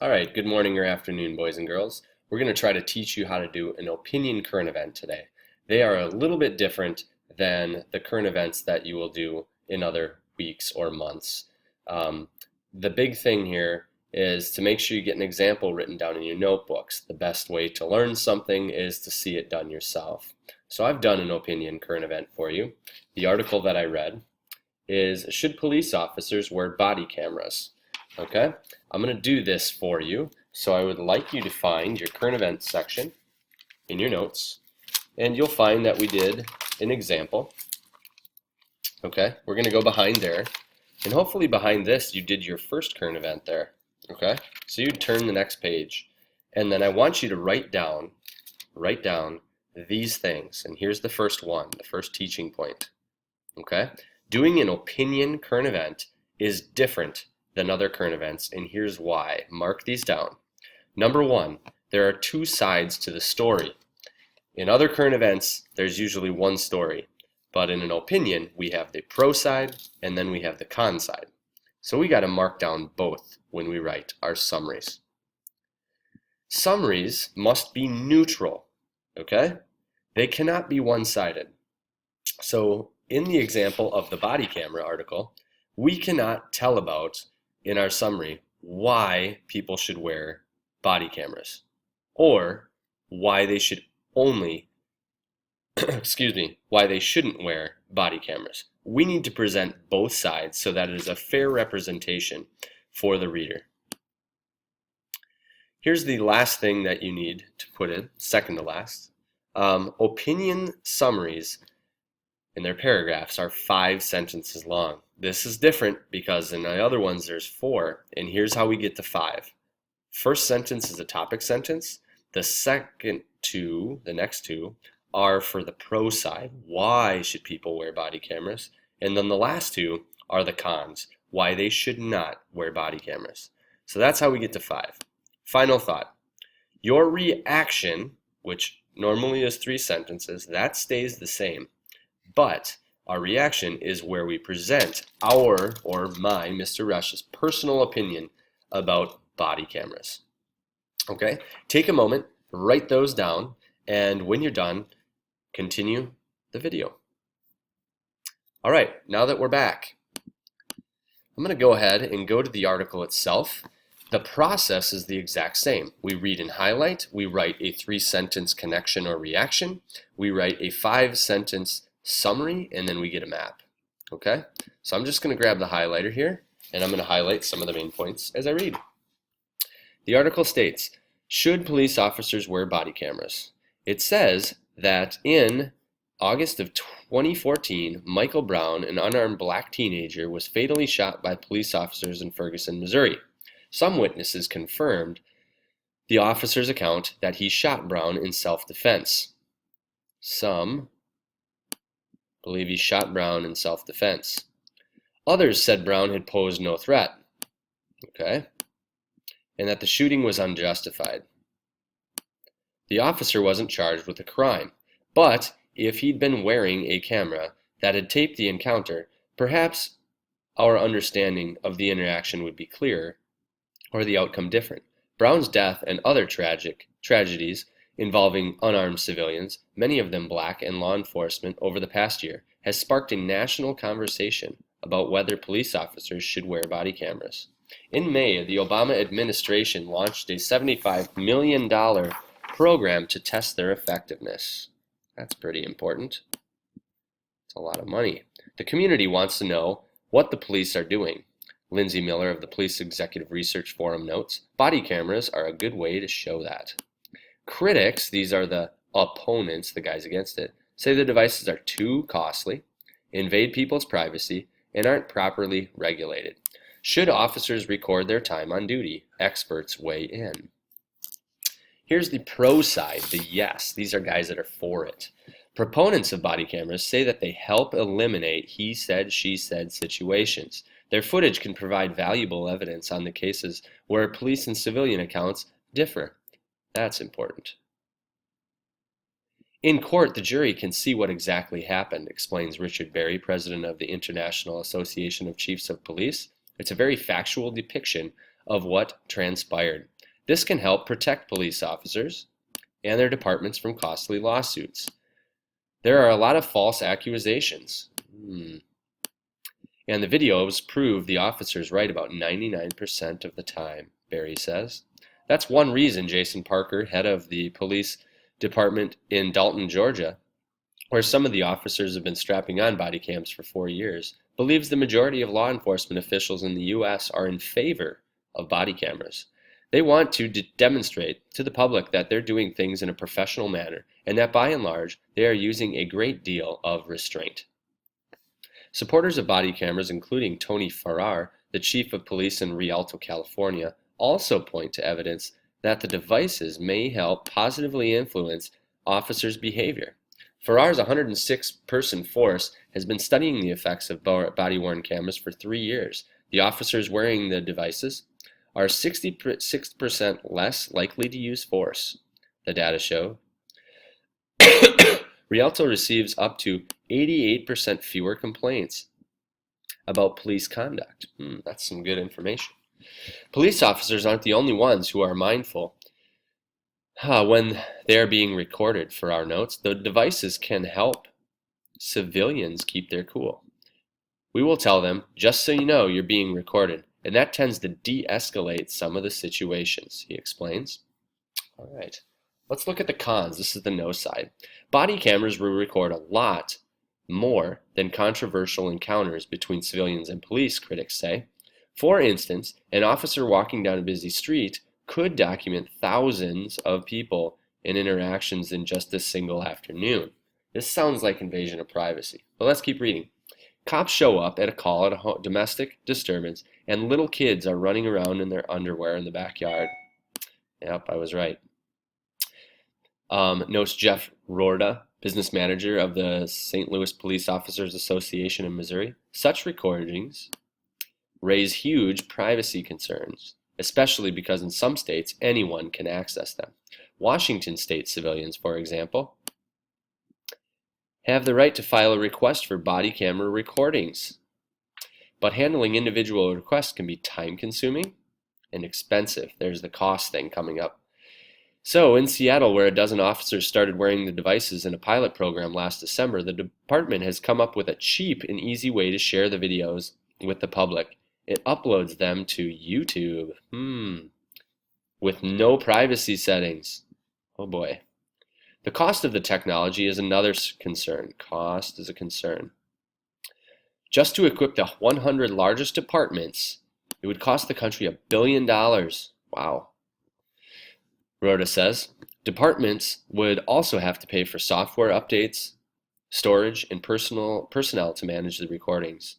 All right, good morning or afternoon, boys and girls. We're going to try to teach you how to do an opinion current event today. They are a little bit different than the current events that you will do in other weeks or months. The big thing here is to make sure you get an example written down in your notebooks. The best way to learn something is to see it done yourself. So I've done an opinion current event for you. The article that I read is, should police officers wear body cameras? Okay, I'm going to do this for you. So I would like you to find your current events section in your notes, and you'll find that we did an example. Okay, we're going to go behind there, and hopefully behind this you did your first current event there. Okay, so you turn the next page, and then I want you to write down these things. And here's the first one, the first teaching point. Okay, doing an opinion current event is different than other current events, and here's why. Mark these down. Number one, there are two sides to the story. In other current events, there's usually one story, but in an opinion, we have the pro side and then we have the con side. So we got to mark down both when we write our summaries. Summaries must be neutral, okay? They cannot be one-sided. So in the example of the body camera article, we cannot tell about in our summary why people should wear body cameras, or why they should only, why they shouldn't wear body cameras. We need to present both sides so that it is a fair representation for the reader. Here's the last thing that you need to put in, second to last. Opinion summaries in their paragraphs are 5 sentences long. This is different because in the other ones there's 4, and here's how we get to 5. First sentence is a topic sentence. The next two are for the pro side. Why should people wear body cameras? And then the last two are the cons. Why they should not wear body cameras. So that's how we get to 5. Final thought. Your reaction, which normally is 3 sentences, that stays the same. But our reaction is where we present our, or my, Mr. Resch's personal opinion about body cameras. Okay, take a moment, write those down, and when you're done, continue the video. All right, now that we're back, I'm going to go ahead and go to the article itself. The process is the exact same. We read and highlight, we write a 3-sentence connection or reaction, we write a 5-sentence summary, and then we get a map. Okay, so I'm just going to grab the highlighter here, and I'm going to highlight some of the main points as I read. The article states, should police officers wear body cameras? It says that in August of 2014, Michael Brown, an unarmed black teenager, was fatally shot by police officers in Ferguson, Missouri. Some witnesses confirmed the officer's account that he shot Brown in self-defense. Some believe he shot Brown in self-defense. Others said Brown had posed no threat, okay, and that the shooting was unjustified. The officer wasn't charged with a crime, but if he'd been wearing a camera that had taped the encounter, perhaps our understanding of the interaction would be clearer, or the outcome different. Brown's death and other tragedies involving unarmed civilians, many of them black, and law enforcement over the past year, has sparked a national conversation about whether police officers should wear body cameras. In May, the Obama administration launched a $75 million program to test their effectiveness. That's pretty important. It's a lot of money. The community wants to know what the police are doing. Lindsay Miller of the Police Executive Research Forum notes, body cameras are a good way to show that. Critics, these are the opponents, the guys against it, say the devices are too costly, invade people's privacy, and aren't properly regulated. Should officers record their time on duty? Experts weigh in. Here's the pro side, the yes. These are guys that are for it. Proponents of body cameras say that they help eliminate he said, she said situations. Their footage can provide valuable evidence on the cases where police and civilian accounts differ. That's important. In court, the jury can see what exactly happened, explains Richard Berry, president of the International Association of Chiefs of Police. It's a very factual depiction of what transpired. This can help protect police officers and their departments from costly lawsuits. There are a lot of false accusations. And the videos prove the officer's right about 99% of the time, Barry says. That's one reason Jason Parker, head of the police department in Dalton, Georgia, where some of the officers have been strapping on body cams for 4 years, believes the majority of law enforcement officials in the U.S. are in favor of body cameras. They want to demonstrate to the public that they're doing things in a professional manner and that by and large they are using a great deal of restraint. Supporters of body cameras, including Tony Farrar, the chief of police in Rialto, California, also point to evidence that the devices may help positively influence officers' behavior. Farrar's 106-person force has been studying the effects of body-worn cameras for 3 years. The officers wearing the devices are 66% less likely to use force, the data show. Rialto receives up to 88% fewer complaints about police conduct. That's some good information. Police officers aren't the only ones who are mindful when they are being recorded. For our notes, the devices can help civilians keep their cool. We will tell them, just so you know, you're being recorded, and that tends to de-escalate some of the situations, he explains. All right, let's look at the cons. This is the no side. Body cameras will record a lot more than controversial encounters between civilians and police, critics say. For instance, an officer walking down a busy street could document thousands of people and interactions in just a single afternoon. This sounds like invasion of privacy, but let's keep reading. Cops show up at a call at a domestic disturbance, and little kids are running around in their underwear in the backyard. Yep, I was right. Notes Jeff Rorda, business manager of the St. Louis Police Officers Association in Missouri. Such recordings raise huge privacy concerns, especially because in some states anyone can access them. Washington state civilians, for example, have the right to file a request for body camera recordings. But handling individual requests can be time-consuming and expensive. There's the cost thing coming up. So in Seattle, where a dozen officers started wearing the devices in a pilot program last December, the department has come up with a cheap and easy way to share the videos with the public. It uploads them to YouTube with no privacy settings. Oh boy. The cost of the technology is another concern. Cost is a concern. Just to equip the 100 largest departments, it would cost the country $1 billion. Wow. Rhoda says, departments would also have to pay for software updates, storage, and personnel to manage the recordings.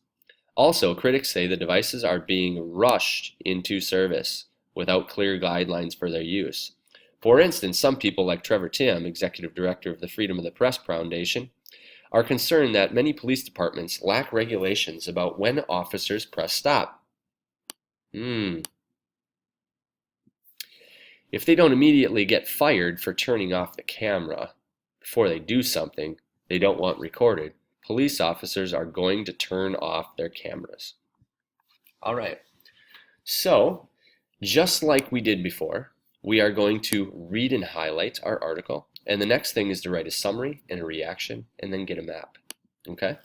Also, critics say the devices are being rushed into service without clear guidelines for their use. For instance, some people like Trevor Timm, executive director of the Freedom of the Press Foundation, are concerned that many police departments lack regulations about when officers press stop. If they don't immediately get fired for turning off the camera before they do something they don't want recorded, police officers are going to turn off their cameras. All right, so just like we did before, we are going to read and highlight our article, and the next thing is to write a summary and a reaction and then get a map. Okay,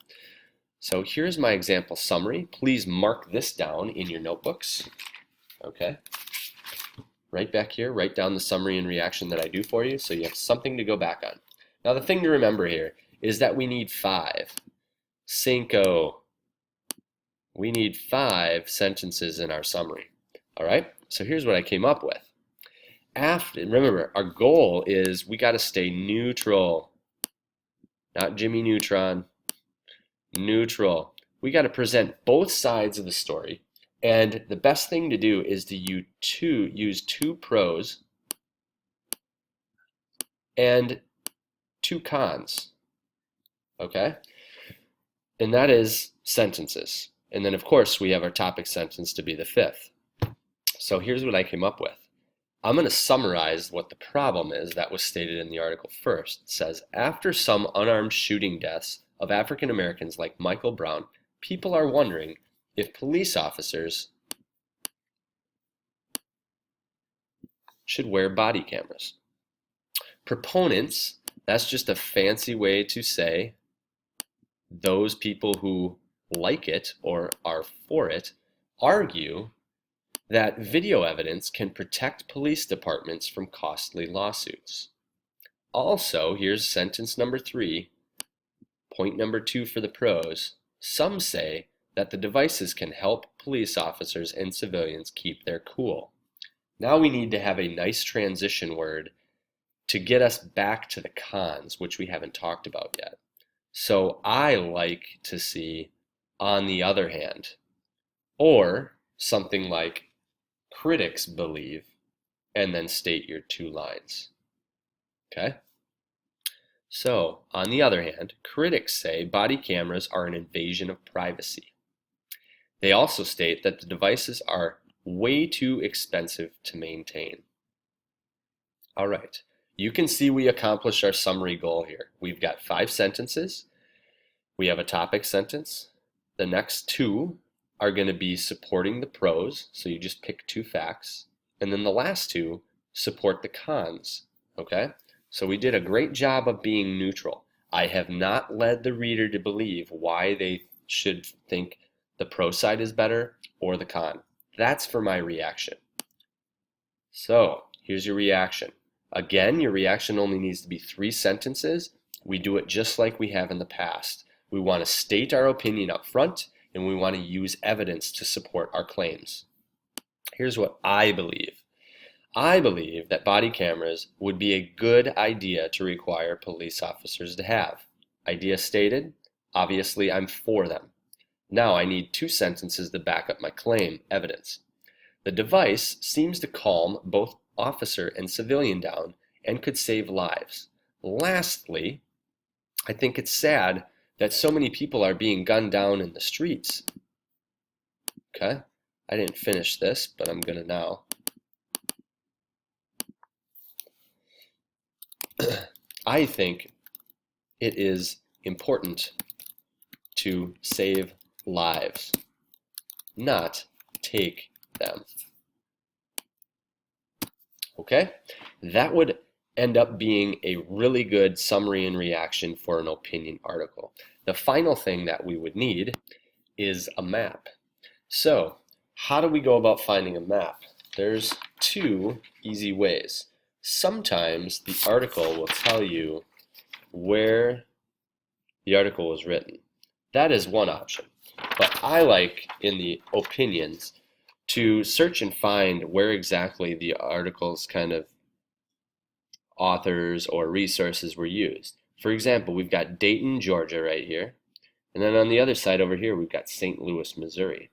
so here's my example summary. Please mark this down in your notebooks. Okay, right back here, write down the summary and reaction that I do for you so you have something to go back on. Now the thing to remember here is that we need 5. Cinco. We need 5 sentences in our summary. All right, so here's what I came up with. Remember, our goal is we got to stay neutral, not Jimmy Neutron, neutral. We got to present both sides of the story, and the best thing to do is to use 2 pros and 2 cons, okay? And that is sentences. And then, of course, we have our topic sentence to be the 5th. So here's what I came up with. I'm going to summarize what the problem is that was stated in the article first. It says, after some unarmed shooting deaths of African Americans like Michael Brown, people are wondering if police officers should wear body cameras. Proponents, that's just a fancy way to say those people who like it or are for it, argue that video evidence can protect police departments from costly lawsuits. Also, here's sentence number 3, point number 2 for the pros. Some say that the devices can help police officers and civilians keep their cool. Now we need to have a nice transition word to get us back to the cons, which we haven't talked about yet. So I like to see on the other hand, or something like critics believe, and then state your 2 lines. Okay? So, on the other hand, critics say body cameras are an invasion of privacy. They also state that the devices are way too expensive to maintain. All right, you can see we accomplished our summary goal here. We've got 5 sentences. We have a topic sentence. The next 2 are going to be supporting the pros, so you just pick 2 facts. And then the last 2 support the cons, okay? So we did a great job of being neutral. I have not led the reader to believe why they should think the pro side is better or the con. That's for my reaction. So here's your reaction. Again, your reaction only needs to be 3 sentences. We do it just like we have in the past. We want to state our opinion up front, and we want to use evidence to support our claims. Here's what I believe. I believe that body cameras would be a good idea to require police officers to have. Idea stated, obviously I'm for them. Now I need 2 sentences to back up my claim, evidence. The device seems to calm both officer and civilian down and could save lives. Lastly, I think it's sad that so many people are being gunned down in the streets. Okay, I didn't finish this, but I'm gonna now. I think it is important to save lives, not take them. Okay? That would end up being a really good summary and reaction for an opinion article. The final thing that we would need is a map. So, how do we go about finding a map? There's 2 easy ways. Sometimes the article will tell you where the article was written. That is one option. But I like, in the opinions, to search and find where exactly the article's kind of authors or resources were used. For example, we've got Dayton, Georgia right here. And then on the other side over here, we've got St. Louis, Missouri.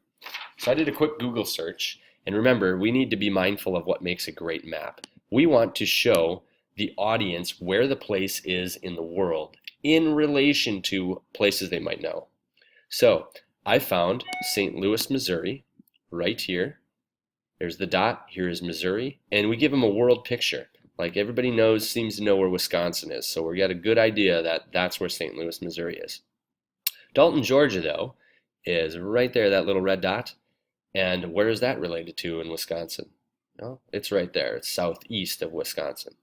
So I did a quick Google search. And remember, we need to be mindful of what makes a great map. We want to show the audience where the place is in the world in relation to places they might know. So I found St. Louis, Missouri right here. There's the dot. Here is Missouri. And we give them a world picture. Like everybody seems to know where Wisconsin is. So we got a good idea that that's where St. Louis, Missouri is. Dalton, Georgia, though, is right there, that little red dot. And where is that related to in Wisconsin? No, it's right there. It's southeast of Wisconsin.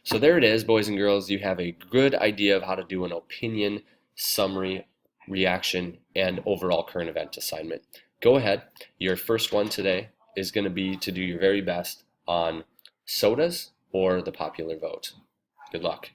So there it is, boys and girls. You have a good idea of how to do an opinion, summary, reaction, and overall current event assignment. Go ahead. Your first one today is going to be to do your very best on sodas or the popular vote. Good luck.